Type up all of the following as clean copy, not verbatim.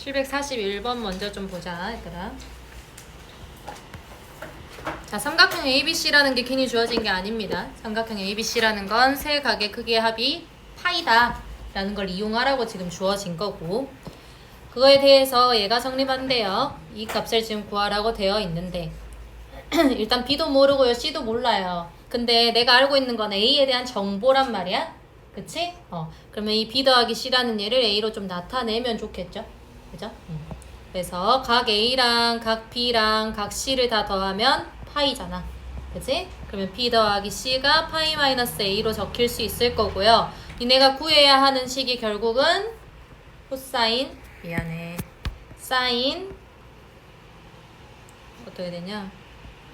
741번 먼저 좀 보자, 얘들아. 자, 삼각형 ABC라는 게 괜히 주어진 게 아닙니다. 삼각형 ABC라는 건 세 각의 크기의 합이 파이다 라는 걸 이용하라고 지금 주어진 거고, 그거에 대해서 얘가 성립한대요. 이 값을 지금 구하라고 되어 있는데 일단 B도 모르고요, C도 몰라요. 근데 내가 알고 있는 건 A에 대한 정보란 말이야. 그치? 그러면 이 B 더하기 C라는 얘를 A로 좀 나타내면 좋겠죠? 그죠? 그래서 각 A랑 각 B랑 각 C를 다 더하면 파이잖아. 그치? 그러면 B 더하기 C가 파이 마이너스 A로 적힐 수 있을 거고요. 니네가 구해야 하는 식이 결국은 코사인, 미안해, 사인, 어떻게 되냐?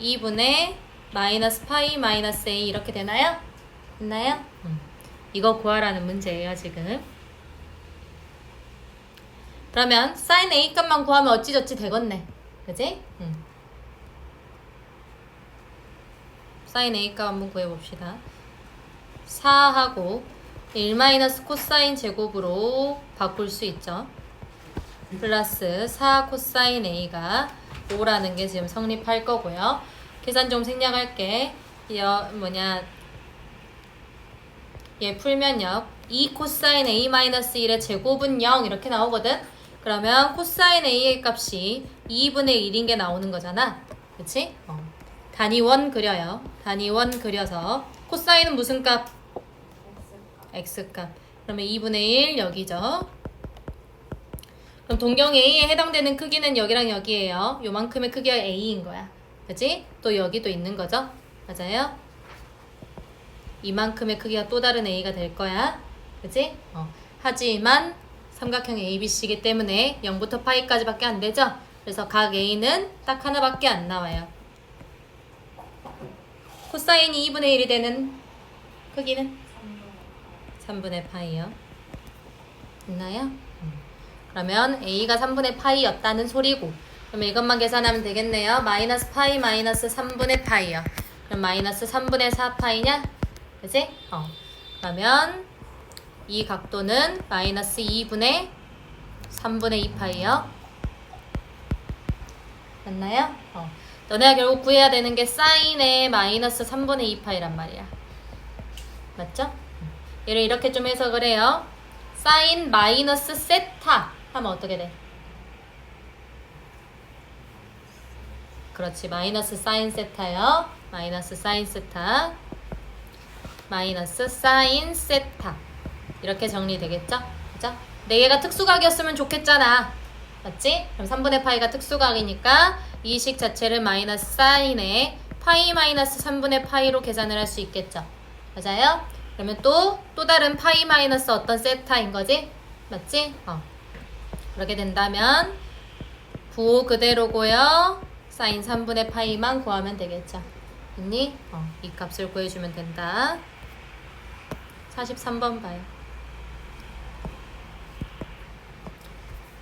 2분의 마이너스 파이 마이너스 A 이렇게 되나요? 됐나요? 이거 구하라는 문제예요, 지금. 그러면 사인 A 값만 구하면 어찌저찌 되겠네. 그지? 사인 A 값 한번 구해봅시다. 4하고 1 마이너스 코사인 제곱으로 바꿀 수 있죠. 플러스 4 코사인 A가 5라는 게 지금 성립할 거고요. 계산 좀 생략할게. 얘 풀면요. 2 코사인 A 마이너스 1의 제곱은 0 이렇게 나오거든. 그러면 코사인 A의 값이 2분의 1인 게 나오는 거잖아. 그치? 단위원 그려요. 단위원 그려서 코사인은 무슨 값? X값. 그러면 2분의 1 여기죠. 그럼 동경 A에 해당되는 크기는 여기랑 여기예요. 요만큼의 크기가 A인 거야. 그치? 또 여기도 있는 거죠. 맞아요? 이만큼의 크기가 또 다른 A가 될 거야. 그치? 하지만 삼각형 ABC이기 때문에 0부터 파이까지밖에 안 되죠? 그래서 각 A는 딱 하나밖에 안 나와요. 코사인이 2분의 1이 되는 크기는? 3분의 파이요. 있나요? 그러면 A가 3분의 파이였다는 소리고, 그러면 이것만 계산하면 되겠네요. 마이너스 파이 마이너스 3분의 파이요. 그럼 마이너스 3분의 4 파이냐? 그치? 그러면 이 각도는 마이너스 2분의 3분의 2 파이요. 맞나요? 너네가 결국 구해야 되는 게 사인의 마이너스 3분의 2 파이란 말이야. 맞죠? 얘를 이렇게 좀 해석을 해요. 사인 마이너스 세타 하면 어떻게 돼? 그렇지, 마이너스 사인 세타요. 마이너스 사인 세타, 마이너스 사인 세타, 이렇게 정리되겠죠? 그죠? 근데 얘가 특수각이었으면 좋겠잖아. 맞지? 그럼 3분의 파이가 특수각이니까 이 식 자체를 마이너스 사인에 파이 마이너스 3분의 파이로 계산을 할 수 있겠죠? 맞아요? 그러면 또 다른 파이 마이너스 어떤 세타인 거지? 맞지? 그렇게 된다면 부호 그대로고요. 사인 3분의 파이만 구하면 되겠죠. 됐니? 이 값을 구해주면 된다. 43번 봐요.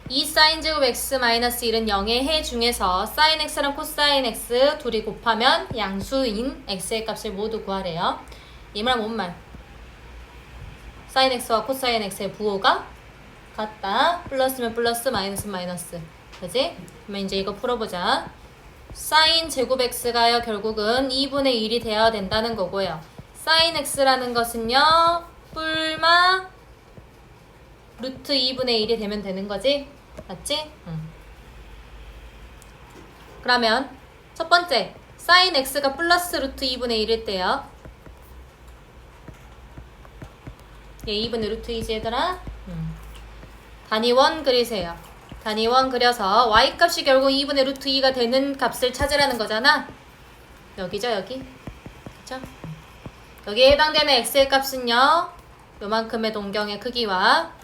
이 사인 제곱 x 마이너스 1은 0의 해 중에서 사인 x랑 코사인 x 둘이 곱하면 양수인 x의 값을 모두 구하래요. 이 말 뭔 말? 사인 x와 코사인 x의 부호가 같다. 플러스면 플러스, 마이너스면 마이너스. 그지? 그러면 이제 이거 풀어보자. 사인 제곱 x가요 결국은 2분의 1이 되어야 된다는 거고요. 사인 x라는 것은요 뿔마 루트 2분의 1이 되면 되는 거지? 맞지? 그러면 첫 번째 사인 x가 플러스 루트 2분의 1일 때요. 얘 2분의 루트 2지 얘들아? 단위원 그리세요. 단위원 그려서 y값이 결국 2분의 루트 2가 되는 값을 찾으라는 거잖아. 여기죠, 여기. 그쵸? 여기에 해당되는 x의 값은요 요만큼의 동경의 크기와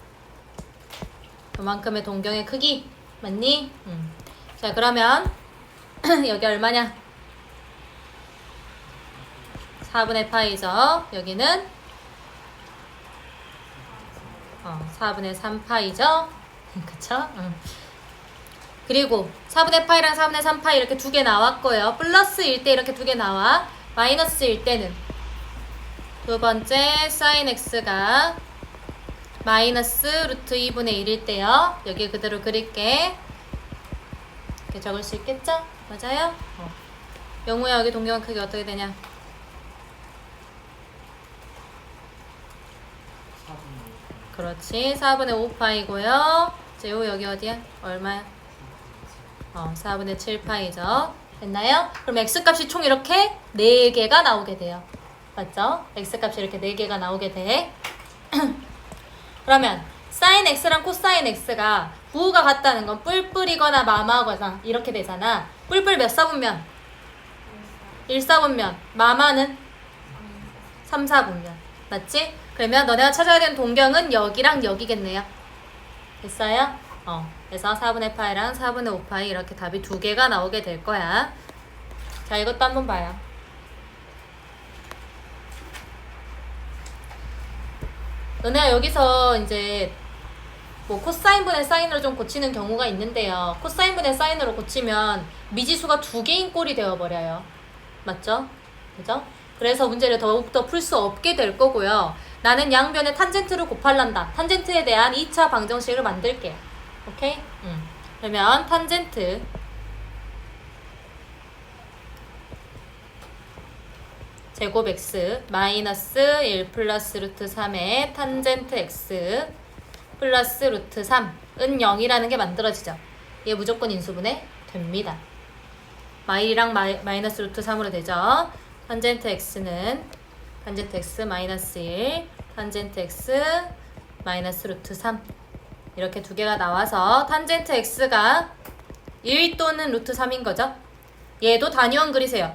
요만큼의 동경의 크기. 맞니? 자, 그러면 여기 얼마냐? 4분의 파이죠. 여기는 4분의 3파이죠. 그쵸? 그리고 4분의 파이랑 4분의 3파이 이렇게 두 개 나왔고요. 플러스일 때 이렇게 두 개 나와. 마이너스일 때는 두 번째 사인 x가 마이너스 루트 2분의 1일 때요. 여기 그대로 그릴게. 이렇게 적을 수 있겠죠? 맞아요? 영우야, 여기 동경한 크기 어떻게 되냐? 4분의 그렇지. 4분의 5파이고요. 재호 여기 어디야? 얼마야? 4분의 7파이죠. 됐나요? 그럼 x값이 총 이렇게 4개가 나오게 돼요. 맞죠? x값이 이렇게 4개가 나오게 돼. 그러면 sin x랑 코사인 x가 부호가 같다는 건 뿔뿔이거나 마마거나 이렇게 되잖아. 뿔뿔 몇 사분면? 1사분면. 마마는 3사분면. 맞지? 그러면 너네가 찾아야 되는 동경은 여기랑 여기겠네요. 됐어요? 그래서 4분의 파이랑 4분의 5파이 이렇게 답이 2개가 나오게 될 거야. 자, 이것도 한번 봐요. 너네가 여기서 이제 뭐 코사인분의 사인으로 좀 고치는 경우가 있는데요. 코사인분의 사인으로 고치면 미지수가 2개인 꼴이 되어버려요. 맞죠? 그죠? 그래서 문제를 더욱더 풀 수 없게 될 거고요. 나는 양변에 탄젠트를 곱할란다. 탄젠트에 대한 2차 방정식을 만들게요. 오케이? 그러면 탄젠트 제곱 x 마이너스 1 플러스 루트 3의 탄젠트 x 플러스 루트 3은 0이라는 게 만들어지죠. 얘 무조건 인수분해 됩니다. 마이랑 마이너스 루트 3으로 되죠. 탄젠트 x는 탄젠트 x 마이너스 1 탄젠트 x 마이너스 루트 3 이렇게 2개가 나와서 탄젠트 x가 1 또는 루트 3인 거죠. 얘도 단위원 그리세요.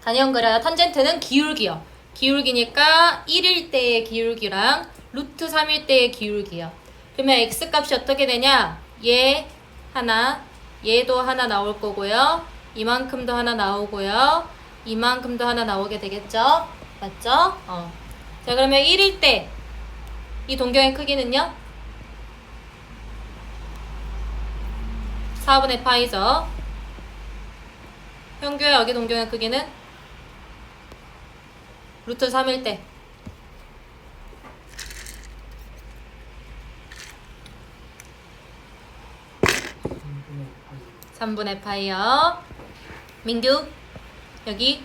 단위원 그려요. 탄젠트는 기울기요. 기울기니까 1일 때의 기울기랑 루트 3일 때의 기울기요. 그러면 x값이 어떻게 되냐? 얘 하나, 얘도 하나 나올 거고요. 이만큼도 하나 나오고요. 이만큼도 하나 나오게 되겠죠? 맞죠? 자, 그러면 1일 때 이 동경의 크기는요? 4분의 파이죠. 현규야, 여기 동경의 크기는? 루트 3일 때 3분의 파이요. 민규 여기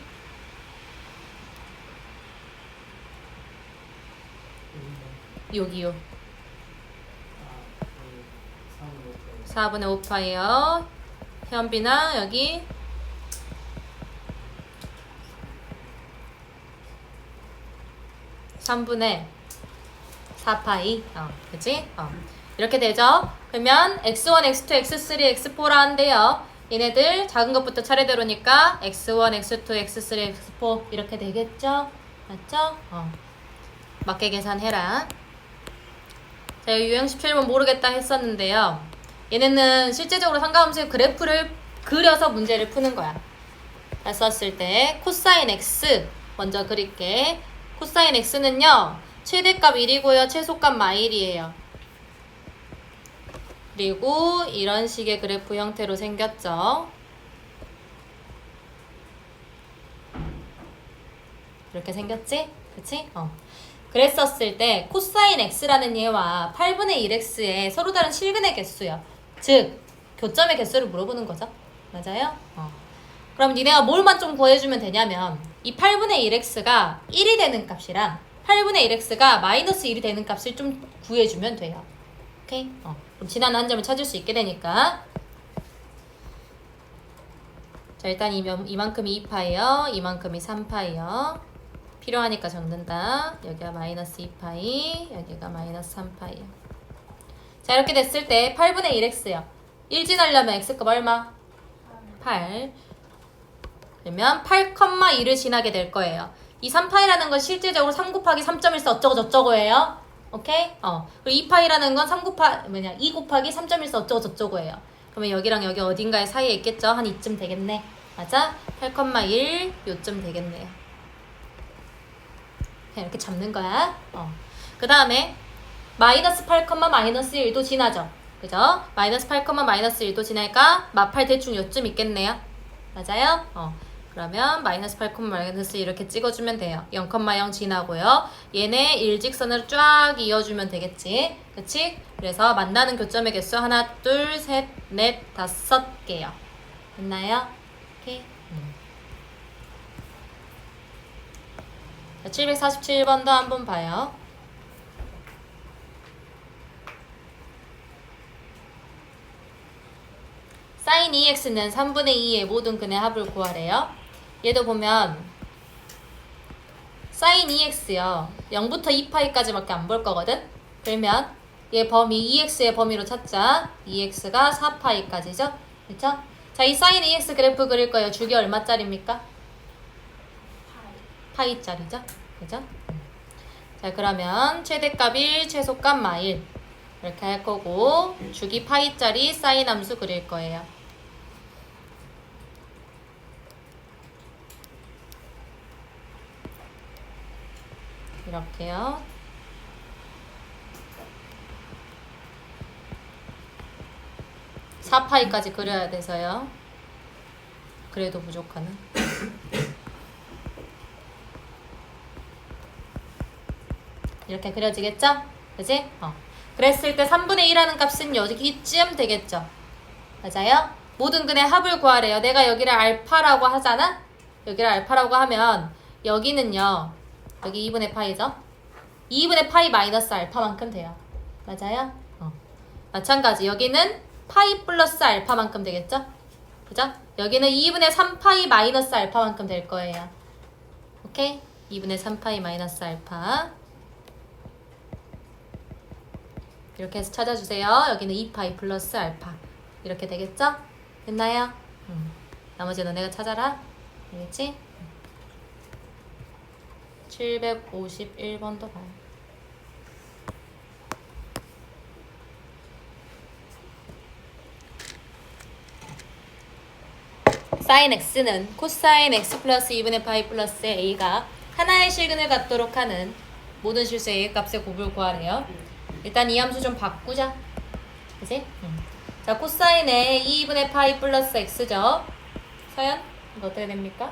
여기요. 4분의 5파이요. 현빈아 여기 3분의 4파이. 그치? 이렇게 되죠? 그러면 x1, x2, x3, x4라 한대요. 얘네들 작은 것부터 차례대로니까 x1, x2, x3, x4 이렇게 되겠죠? 맞죠? 맞게 계산해라. 자, 유형 17번 모르겠다 했었는데요. 얘네는 실제적으로 상가함수의 그래프를 그려서 문제를 푸는 거야. 썼을 때 코사인 x 먼저 그릴게. 코사인 x는요. 최대값 1이고요. 최소값 마일이에요. 그리고 이런 식의 그래프 형태로 생겼죠. 이렇게 생겼지? 그치? 그랬었을 때 코사인 x라는 얘와 8분의 1x의 서로 다른 실근의 개수요. 즉 교점의 개수를 물어보는 거죠. 맞아요? 그럼 니네가 뭘만 좀 구해주면 되냐면 이 8분의 1x가 1이 되는 값이랑 8분의 1x가 마이너스 1이 되는 값을 좀 구해주면 돼요. 오케이? 그럼 지난 한 점을 찾을 수 있게 되니까. 자, 일단 이만큼이 2파이요. 이만큼이 3파이요. 필요하니까 적는다. 여기가 마이너스 2파이, 여기가 마이너스 3파이요. 자, 이렇게 됐을 때 8분의 1x요. 1 지나려면 x값 얼마? 8. 그러면 8,2를 지나게 될 거예요. 이 3파이라는 건 실제적으로 3 곱하기 3.14 어쩌고 저쩌고예요. 오케이? 그리고 2파이라는 건 2 곱하기 3.14 어쩌고 저쩌고예요. 그러면 여기랑 여기 어딘가에 사이에 있겠죠? 한 이쯤 되겠네. 맞아? 8,1 요쯤 되겠네요. 그냥 이렇게 잡는 거야. 그 다음에 마이너스 8, 마이너스 1도 지나죠. 그죠? 마이너스 8, 마이너스 1도 지나니까 마팔 대충 요쯤 있겠네요. 맞아요? 그러면 마이너스 8, 마이너스 이렇게 찍어주면 돼요. 0,0 지나고요. 얘네 일직선으로 쫙 이어주면 되겠지. 그치? 그래서 만나는 교점의 개수 하나, 둘, 셋, 넷, 5개요. 됐나요? 오케이. 747번도 한번 봐요. sin 2x는 3분의 2의 모든 근의 합을 구하래요. 얘도 보면 sin 2x요. 0부터 2파이까지밖에 안 볼 거거든. 그러면 얘 범위 2x의 범위로 찾자. 2x가 4파이까지죠. 그렇죠? 자, 이 sin 2x 그래프 그릴 거예요. 주기 얼마짜리입니까? 파이짜리죠. 그죠? 자, 그러면 최대값 1, 최소값 마일 이렇게 할 거고 주기 파이짜리 sin 함수 그릴 거예요. 이렇게요. (4파이까지) 그려야 돼서요. 그래도 부족하는. 이렇게 그려지겠죠? 그지? 그랬을 때 3분의 2라는 값은 여기쯤 되겠죠? 맞아요? 모든 근의 합을 구하래요. 내가 여기를 알파라고 하잖아? 여기를 알파라고 하면 여기는요. 여기 2분의 파이죠? 2분의 파이 마이너스 알파만큼 돼요. 맞아요? 마찬가지 여기는 파이 플러스 알파만큼 되겠죠? 그죠? 여기는 2분의 3파이 마이너스 알파만큼 될 거예요. 오케이? 2분의 3파이 마이너스 알파 이렇게 해서 찾아주세요. 여기는 2파이 플러스 알파 이렇게 되겠죠? 됐나요? 나머지는 내가 찾아라. 알겠지? 751번도 봐요. sin x는 코사인 x 플러스 2분의 파이 플러스 a가 하나의 실근을 갖도록 하는 모든 실수 a의 값의 곱을 구하래요. 일단 이 함수 좀 바꾸자. 그치? 자, 코사인의 2분의 파이 플러스 x죠. 서연, 이거 어떻게 됩니까?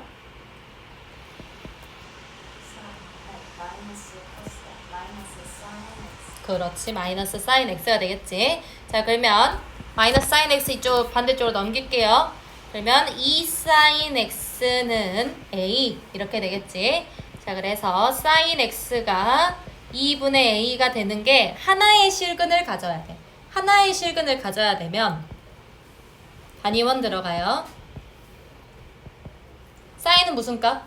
그렇지, 마이너스 sin x가 되겠지. 자, 그러면 마이너스 sin x 이쪽 반대쪽으로 넘길게요. 그러면 2 sin x는 a 이렇게 되겠지. 자, 그래서 sin x가 2분의 a가 되는 게 하나의 실근을 가져야 돼. 하나의 실근을 가져야 되면 단위원 들어가요. sign은 무슨 값?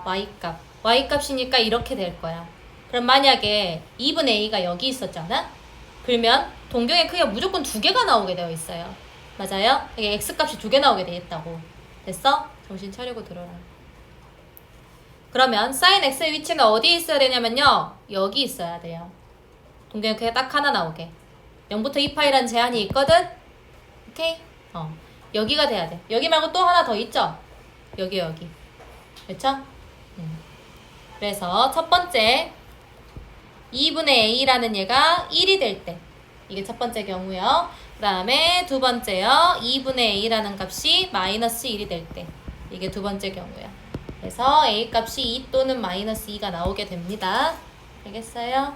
y값. y값이니까 이렇게 될 거야. 그럼 만약에 2분의 a가 여기 있었잖아? 그러면 동경의 크기가 무조건 2개가 나오게 되어 있어요. 맞아요? 이게 x값이 2개 나오게 돼 있다고. 됐어? 정신 차리고 들어라. 그러면 sin x의 위치가 어디에 있어야 되냐면요. 여기 있어야 돼요. 동경의 크기가 딱 하나 나오게. 0부터 2파이라는 제한이 있거든? 오케이? 여기가 돼야 돼. 여기 말고 또 하나 더 있죠? 여기. 그렇죠? 그래서 첫 번째 2분의 a라는 얘가 1이 될 때 이게 첫 번째 경우요. 그 다음에 두 번째요. 2분의 a라는 값이 마이너스 1이 될 때 이게 두 번째 경우야. 그래서 a 값이 2 또는 마이너스 2가 나오게 됩니다. 알겠어요?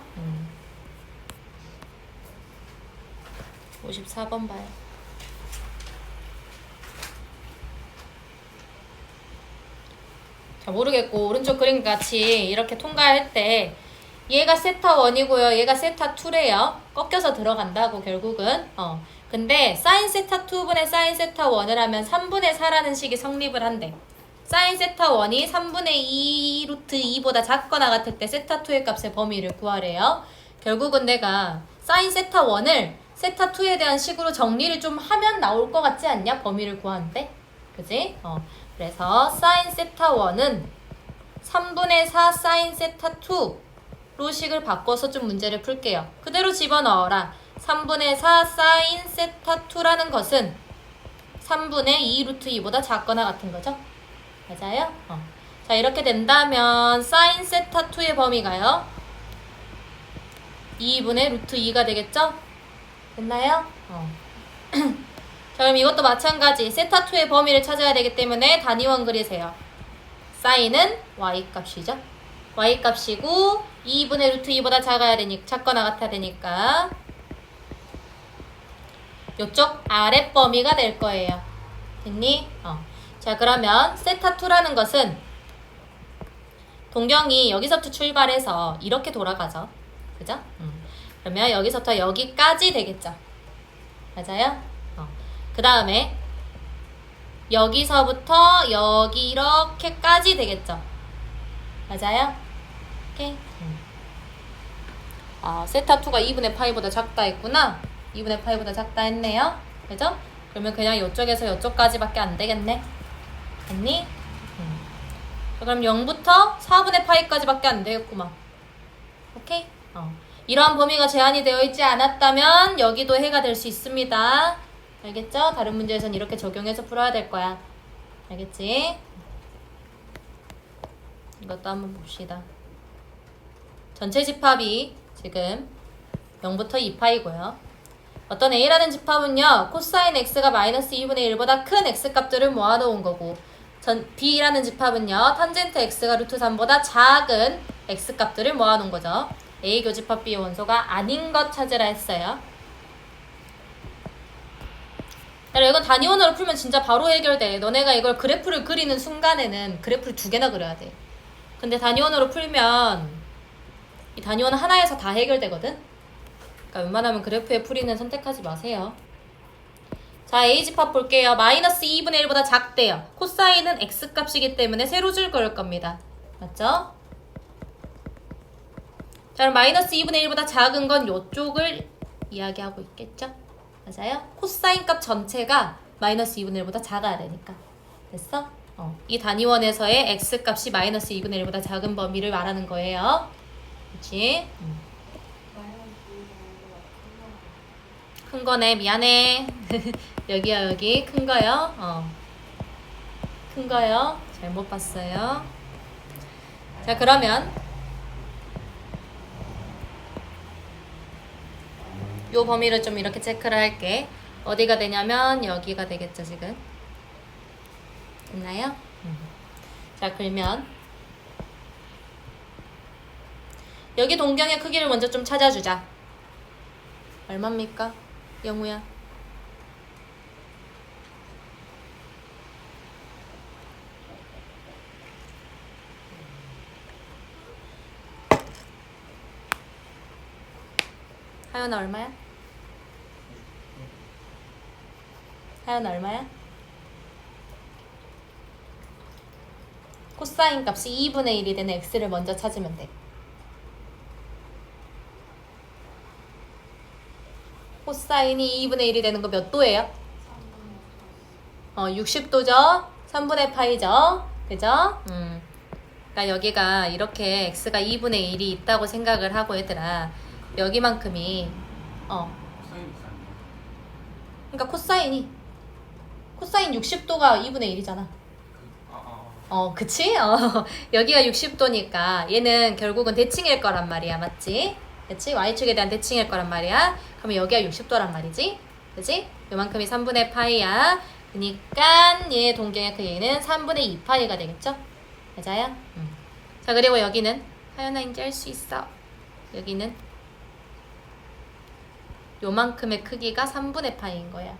54번 봐요. 자, 모르겠고 오른쪽 그림 같이 이렇게 통과할 때 얘가 세타 1이고요. 얘가 세타 2래요. 꺾여서 들어간다고 결국은. 근데 sin 세타 2분의 sin 세타 1을 하면 3분의 4라는 식이 성립을 한대. sin 세타 1이 3분의 2 루트 2보다 작거나 같을 때 세타 2의 값의 범위를 구하래요. 결국은 내가 sin 세타 1을 세타 2에 대한 식으로 정리를 좀 하면 나올 것 같지 않냐? 범위를 구하는데. 그지? 그래서 sin 세타 1은 3분의 4 sin 세타 2로 식을 바꿔서 좀 문제를 풀게요. 그대로 집어넣어라. 3분의 4 sin 세타 2라는 것은 3분의 2 루트 2보다 작거나 같은 거죠. 맞아요? 자, 이렇게 된다면 sin 세타 2의 범위가요. 2분의 루트 2가 되겠죠? 됐나요? 자, 그럼 이것도 마찬가지. 세타2의 범위를 찾아야 되기 때문에 단위원 그리세요. 사인은 y값이죠. y값이고 2분의 루트 2보다 작거나 같아야 되니까 요쪽 아랫범위가 될 거예요. 됐니? 자, 그러면 세타2라는 것은 동경이 여기서부터 출발해서 이렇게 돌아가죠. 그죠? 그러면 여기서부터 여기까지 되겠죠. 맞아요? 그 다음에 여기서부터 여기 이렇게까지 되겠죠. 맞아요? 오케이. 세타2가 2분의 파이보다 작다 했구나. 2분의 파이보다 작다 했네요. 그죠? 그러면 그냥 이쪽에서 이쪽까지밖에 안 되겠네. 됐니? 그럼 0부터 4분의 파이까지밖에 안 되겠구만. 오케이? 이러한 범위가 제한이 되어 있지 않았다면 여기도 해가 될 수 있습니다. 알겠죠? 다른 문제에선 이렇게 적용해서 풀어야 될 거야. 알겠지? 이것도 한번 봅시다. 전체 집합이 지금 0부터 2파이고요. 어떤 A라는 집합은요, 코사인 X가 마이너스 2분의 1보다 큰 X값들을 모아놓은 거고, B라는 집합은요, 탄젠트 X가 루트 3보다 작은 X값들을 모아놓은 거죠. A 교집합 B의 원소가 아닌 것 찾으라 했어요. 이건 단위원으로 풀면 진짜 바로 해결돼. 너네가 이걸 그래프를 그리는 순간에는 그래프를 2개나 그려야 돼. 근데 단위원으로 풀면 이 단위원 하나에서 다 해결되거든? 그러니까 웬만하면 그래프의 풀이는 선택하지 마세요. 자, A집합 볼게요. 마이너스 2분의 1보다 작대요. 코사인은 X값이기 때문에 세로줄 그을 겁니다. 맞죠? 자, 그럼 마이너스 2분의 1보다 작은 건 이쪽을 이야기하고 있겠죠? 맞아요? 코사인 값 전체가 마이너스 2분의 1보다 작아야 되니까. 됐어? 이 단위원에서의 X값이 마이너스 2분의 1보다 작은 범위를 말하는 거예요. 그치? 큰 거네. 미안해. 여기야, 여기. 큰 거요? 큰 거요? 잘못 봤어요. 자, 그러면 요 범위를 좀 이렇게 체크를 할게. 어디가 되냐면 여기가 되겠죠, 지금. 됐나요? 자, 그러면 여기 동경의 크기를 먼저 좀 찾아주자. 얼마입니까? 영우야. 하연아 얼마야? 하연아 얼마야? 코사인 값이 2분의 1이 되는 x를 먼저 찾으면 돼. 코사인이 2분의 1이 되는 거 몇 도예요? 60도죠? 3분의 파이죠? 그죠? 그러니까 여기가 이렇게 x가 2분의 1이 있다고 생각을 하고 얘들아 여기만큼이 그러니까 코사인 60도가 2분의 1이잖아. 그치? 여기가 60도니까 얘는 결국은 대칭일 거란 말이야. 맞지? 그치? y축에 대한 대칭일 거란 말이야. 그러면 여기가 60도란 말이지? 그치? 요만큼이 3분의 파이야. 그니까 얘 동경의 크기는 3분의 2파이가 되겠죠? 맞아요? 자, 그리고 여기는 하연아 이제 할 수 있어. 여기는 요만큼의 크기가 3분의 파이인 거야.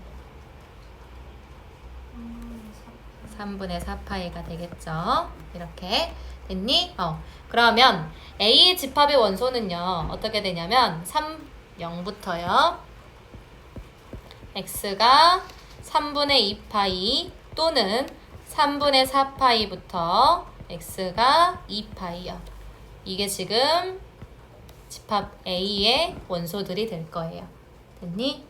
3분의 4파이가 되겠죠? 이렇게 됐니? 그러면 A의 집합의 원소는요 어떻게 되냐면 0부터요 X가 3분의 2파이 또는 3분의 4파이부터 X가 2파이요. 이게 지금 집합 A의 원소들이 될 거예요. 됐니?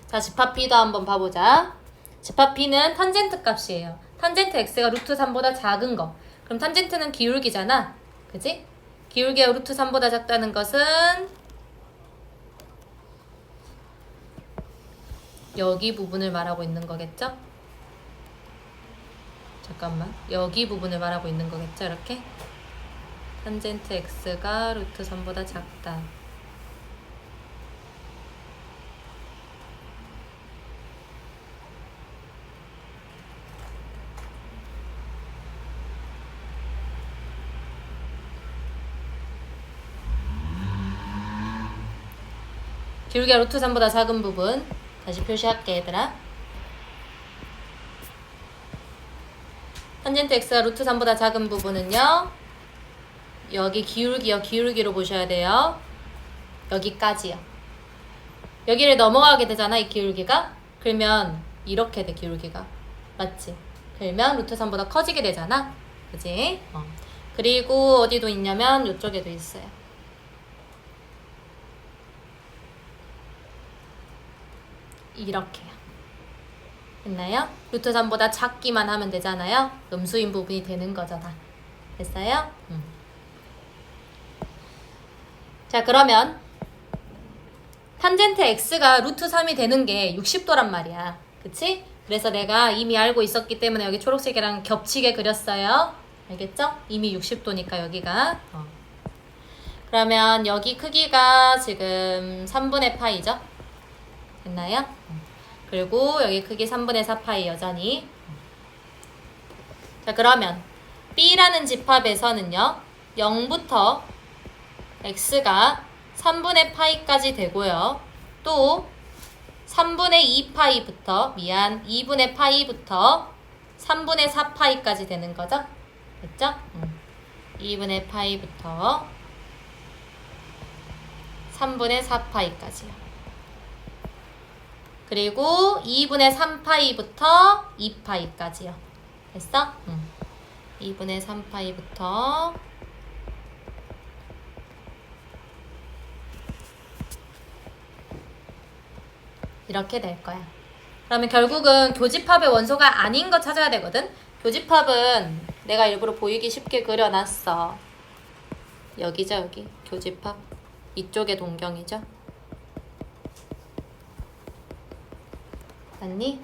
자, 집합 B도 한번 봐보자. 집합 B는 탄젠트 값이에요. 탄젠트 X가 루트 3보다 작은 거. 그럼 탄젠트는 기울기잖아. 그지? 기울기가 루트 3보다 작다는 것은 여기 부분을 말하고 있는 거겠죠? 잠깐만. 여기 부분을 말하고 있는 거겠죠? 이렇게? 탄젠트 X가 루트 3보다 작다. 기울기가 루트 3보다 작은 부분 다시 표시할게 얘들아. 탄젠트 x가 루트 3보다 작은 부분은요. 여기 기울기요. 기울기로 보셔야 돼요. 여기까지요. 여기를 넘어가게 되잖아 이 기울기가. 그러면 이렇게 돼 기울기가. 맞지? 그러면 루트 3보다 커지게 되잖아. 그지? 그리고 어디도 있냐면 이쪽에도 있어요. 이렇게요. 됐나요? 루트 3보다 작기만 하면 되잖아요. 음수인 부분이 되는 거잖아. 됐어요? 자 그러면 탄젠트 x가 루트 3이 되는 게 60도란 말이야. 그치? 그래서 내가 이미 알고 있었기 때문에 여기 초록색이랑 겹치게 그렸어요. 알겠죠? 이미 60도니까 여기가. 그러면 여기 크기가 지금 3분의 파이죠? 됐나요? 그리고 여기 크기 3분의 4파이 여전히. 자 그러면 B라는 집합에서는요 0부터 X가 3분의 파이까지 되고요. 또 3분의 2파이부터 2분의 파이부터 3분의 4파이까지 되는 거죠. 됐죠? 2분의 파이부터 3분의 4파이까지요. 그리고 2분의 3파이부터 2파이까지요. 됐어? 2분의 3파이부터 이렇게 될 거야. 그러면 결국은 교집합의 원소가 아닌 거 찾아야 되거든? 교집합은 내가 일부러 보이기 쉽게 그려놨어. 여기죠, 여기. 교집합. 이쪽에 동경이죠. 맞니?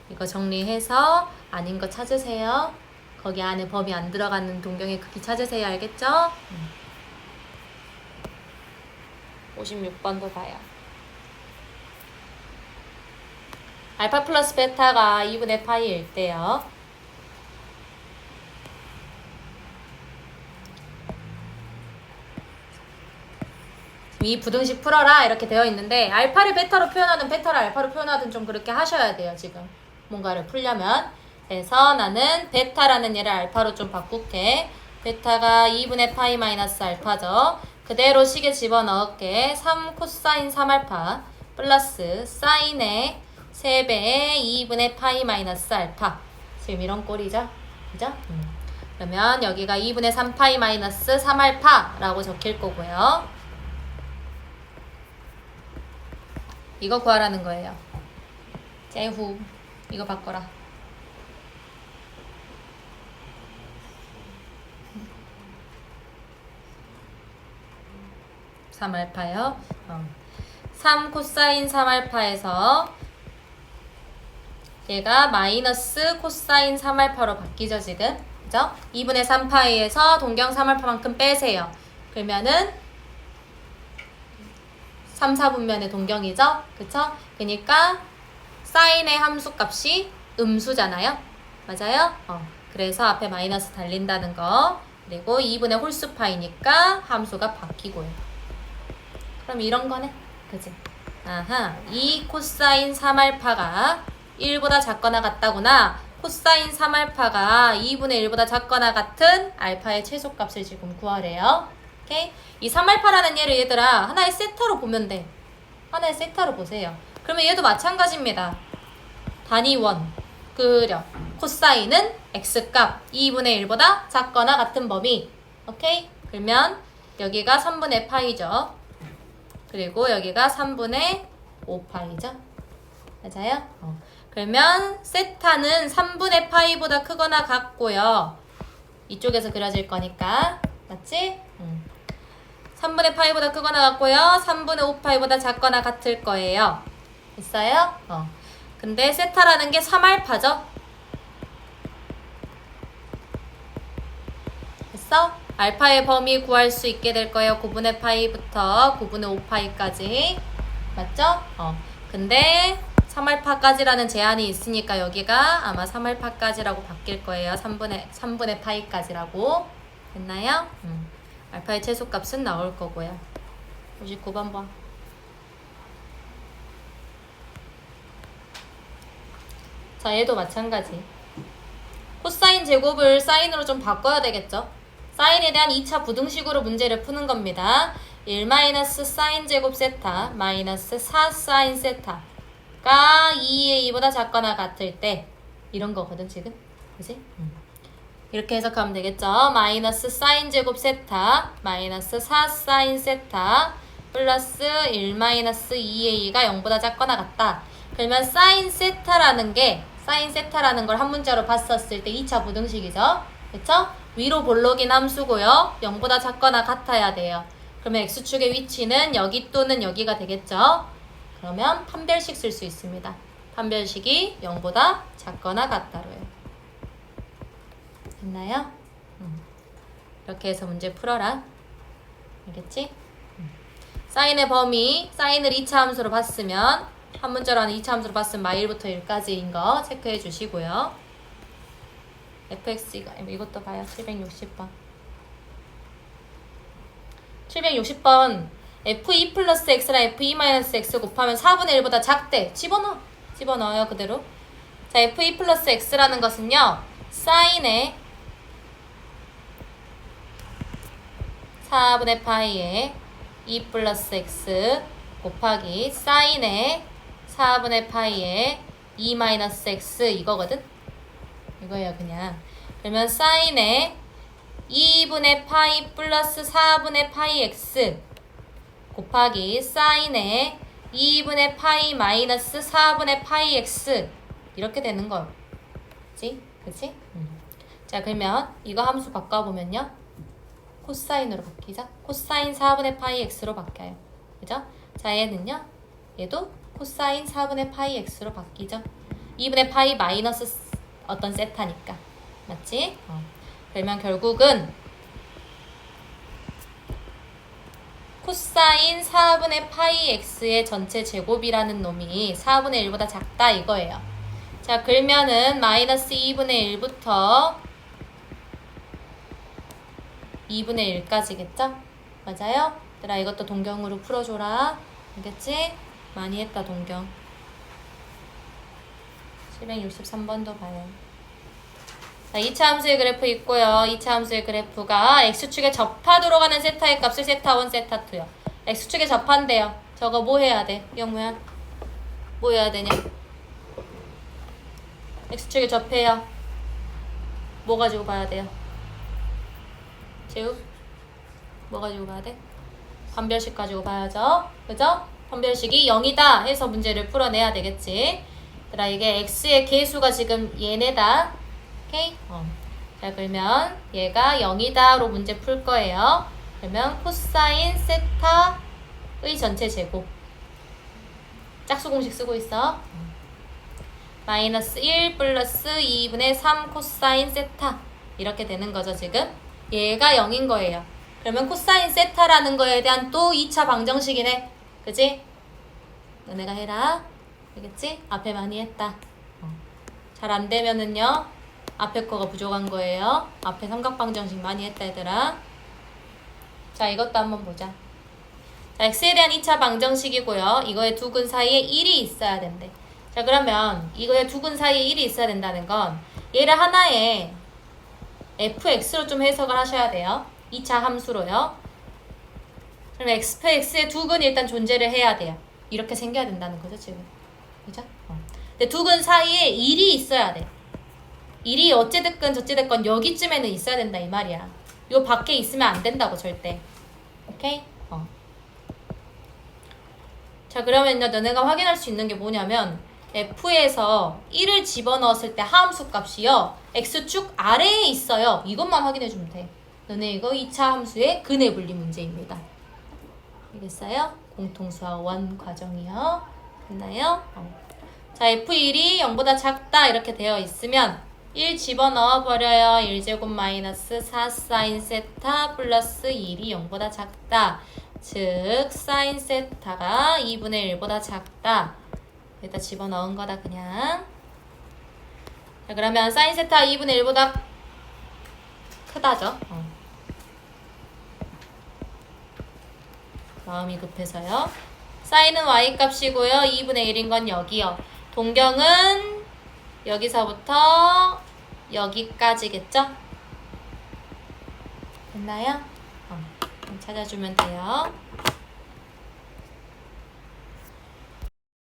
이거 정리해서 아닌 거 찾으세요. 거기 안에 범위 안 들어가는 동경의 크기 찾으세요. 알겠죠? 56번도 봐요. 알파 플러스 베타가 2분의 파이일 때요. 이 부등식 풀어라 이렇게 되어 있는데 알파를 베타로 표현하든 베타를 알파로 표현하든 좀 그렇게 하셔야 돼요. 지금 뭔가를 풀려면. 그래서 나는 베타라는 얘를 알파로 좀 바꿀게. 베타가 2분의 파이 마이너스 알파죠. 그대로 식에 집어넣을게. 3 코사인 3알파 플러스 사인의 3배의 2분의 파이 마이너스 알파. 지금 이런 꼴이죠. 그죠? 그러면 여기가 2분의 3파이 마이너스 3알파라고 적힐 거고요. 이거 구하라는 거예요. 제후 이거 바꿔라. (3알파요) 3 코사인 3알파에서 얘가 마이너스 코사인 3알파로 바뀌죠 지금. 그죠? 2분의 3파이에서 동경 3알파만큼 빼세요. 그러면은 3, 4분면의 동경이죠? 그쵸? 그러니까 사인의 함수값이 음수잖아요? 맞아요? 그래서 앞에 마이너스 달린다는 거. 그리고 2분의 홀수파이니까 함수가 바뀌고요. 그럼 이런 거네. 그치? 아하, 이 코사인 3알파가 1보다 작거나 같다구나. 코사인 3알파가 2분의 1보다 작거나 같은 알파의 최소값을 지금 구하래요. 오케이? 이 3알파라는 얘를 얘들아 하나의 세타로 보면 돼. 하나의 세타로 보세요. 그러면 얘도 마찬가지입니다. 단위원 그려. 코사인은 x값 2분의 1보다 작거나 같은 범위. 오케이? 그러면 여기가 3분의 파이죠. 그리고 여기가 3분의 5파이죠. 맞아요? 그러면 세타는 3분의 파이보다 크거나 같고요. 이쪽에서 그려질 거니까. 맞지? 3분의 파이보다 크거나 같고요. 3분의 5파이보다 작거나 같을 거예요. 있어요? 근데 세타라는 게 3알파죠? 됐어? 알파의 범위 구할 수 있게 될 거예요. 9분의 파이부터 9분의 5파이까지. 맞죠? 근데 3알파까지라는 제한이 있으니까 여기가 아마 3알파까지라고 바뀔 거예요. 3분의 파이까지라고. 됐나요? 알파의 최소값은 나올 거고요. 59번 봐. 자, 얘도 마찬가지. 코사인 제곱을 사인으로 좀 바꿔야 되겠죠? 사인에 대한 2차 부등식으로 문제를 푸는 겁니다. 1 마이너스 사인 제곱 세타 마이너스 4 사인 세타가 2의 2보다 작거나 같을 때 이런 거거든 지금. 그지? 이렇게 해석하면 되겠죠? 마이너스 사인 제곱 세타 마이너스 4 사인 세타 플러스 1 마이너스 2의 2가 0보다 작거나 같다. 그러면 사인 세타라는 걸 한 문자로 봤었을 때 2차 부등식이죠. 그쵸? 위로 볼록인 함수고요. 0보다 작거나 같아야 돼요. 그러면 x축의 위치는 여기 또는 여기가 되겠죠. 그러면 판별식 쓸 수 있습니다. 판별식이 0보다 작거나 같다로요. 됐나요? 이렇게 해서 문제 풀어라. 알겠지? 사인의 범위, 사인을 2차 함수로 봤으면 한 문자로 하는 2차 함수로 봤으면 마일부터 1까지인 거 체크해 주시고요. fx가 이것도 봐요. 760번. 760번 f2 플러스 x랑 f2 마이너스 x 곱하면 4분의 1보다 작대. 집어넣어요. 그대로. 자, f2 플러스 x라는 것은요. 사인의 4분의 파이에 2 플러스 x 곱하기 사인의 4분의 파이에 2 마이너스 x 이거거든? 이거예요 그냥. 그러면 사인의 2분의 파이 플러스 4분의 파이 x 곱하기 사인의 2분의 파이 마이너스 4분의 파이 x 이렇게 되는 거. 그치? 자, 그러면 이거 함수 바꿔보면요. 코사인으로 바뀌죠? 코사인 4분의 파이 x로 바뀌어요. 그죠? 자, 얘는요. 얘도 코사인 4분의 파이 x로 바뀌죠? 2분의 파이 마이너스 어떤 세타니까. 맞지? 그러면 결국은 코사인 4분의 파이 x의 전체 제곱이라는 놈이 4분의 1보다 작다 이거예요. 자, 그러면은 마이너스 2분의 1부터 2분의 1까지겠죠? 맞아요? 얘들아 이것도 동경으로 풀어줘라. 알겠지? 많이 했다 동경. 763번도 봐요. 자, 2차 함수의 그래프 있고요. 2차 함수의 그래프가 x축에 접하도록 하는 세타의 값을 세타1, 세타2요. x축에 접한대요. 저거 뭐 해야 돼? 영무야? 뭐 해야 되냐? x축에 접해요. 뭐 가지고 봐야 돼요? 재우? 뭐 가지고 봐야 돼? 판별식 가지고 봐야죠. 그죠? 판별식이 0이다 해서 문제를 풀어내야 되겠지. 얘들아 이게 x의 개수가 지금 얘네다. 오케이? 자, 그러면 얘가 0이다로 문제 풀 거예요. 그러면 코사인 세타의 전체 제곱. 짝수 공식 쓰고 있어. 마이너스 1 플러스 2분의 3 코사인 세타. 이렇게 되는 거죠, 지금. 얘가 0인 거예요. 그러면 코사인 세타라는 거에 대한 또 2차 방정식이네. 그지? 너네가 해라. 알겠지? 앞에 많이 했다. 잘 안 되면은요. 앞에 거가 부족한 거예요. 앞에 삼각방정식 많이 했다 얘들아. 자, 이것도 한번 보자. 자, x에 대한 2차 방정식이고요. 이거의 두 근 사이에 1이 있어야 된대. 자, 그러면 이거의 두 근 사이에 1이 있어야 된다는 건 얘를 하나의 fx로 좀 해석을 하셔야 돼요. 2차 함수로요. 그럼 x의 두 근이 일단 존재를 해야 돼요. 이렇게 생겨야 된다는 거죠, 지금. 그죠? 근데 두 근 사이에 1이 있어야 돼. 1이 어찌됐건 저찌됐건 여기쯤에는 있어야 된다 이 말이야. 요 밖에 있으면 안 된다고 절대. 오케이? 자, 그러면요 너네가 확인할 수 있는 게 뭐냐면 f에서 1을 집어넣었을 때 하함수 값이요 x축 아래에 있어요. 이것만 확인해주면 돼. 너네 이거 2차 함수의 근의 분리 문제입니다. 알겠어요? 공통수학 1 과정이요. 됐나요? 자, f1이 0보다 작다 이렇게 되어 있으면 1 집어넣어 버려요. 1제곱 마이너스 4 사인 세타 플러스 1이 0보다 작다. 즉 사인 세타가 2분의 1보다 작다. 여기다 집어넣은 거다 그냥. 자, 그러면 사인 세타 2분의 1보다 크다죠. 마음이 급해서요. 사인은 y 값이고요. 2분의 1인 건 여기요. 동경은 여기서부터 여기까지겠죠? 됐나요? 그럼 찾아주면 돼요.